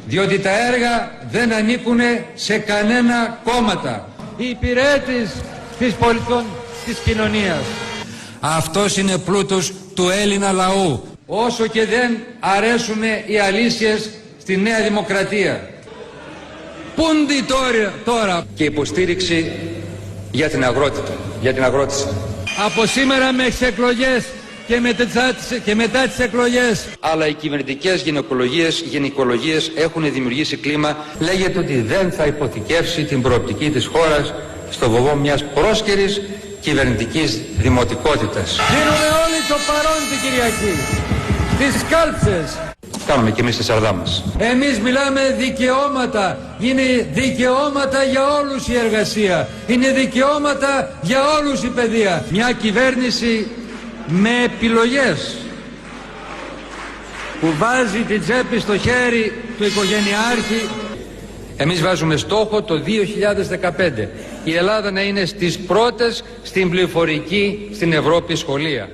διότι τα έργα δεν ανήκουν σε κανένα κόμματα. Οι υπηρέτες της πολιτών της κοινωνίας. Αυτός είναι πλούτος του Έλληνα λαού. Όσο και δεν αρέσουν οι αλήθειες στη Νέα Δημοκρατία. Πούντι τώρα και υποστήριξη για την αγρότητα, για την αγρότηση. Από σήμερα μέχρι τις εκλογές και μετά τις εκλογές. Αλλά οι κυβερνητικές γυναικολογίες έχουν δημιουργήσει κλίμα. Λέγεται ότι δεν θα υποθηκεύσει την προοπτική της χώρας στο βωβό μιας πρόσκαιρης κυβερνητικής δημοτικότητας. Δίνουμε όλοι το παρόν την Κυριακή. Τις κάλψες. Κάνουμε και εμείς τη σαρδά μας. Εμείς μιλάμε δικαιώματα. Είναι δικαιώματα για όλους η εργασία. Είναι δικαιώματα για όλους η παιδεία. Μια κυβέρνηση με επιλογές που βάζει την τσέπη στο χέρι του οικογενειάρχη. Εμείς βάζουμε στόχο το 2015 η Ελλάδα να είναι στις πρώτες στην πληροφορική στην Ευρώπη σχολεία.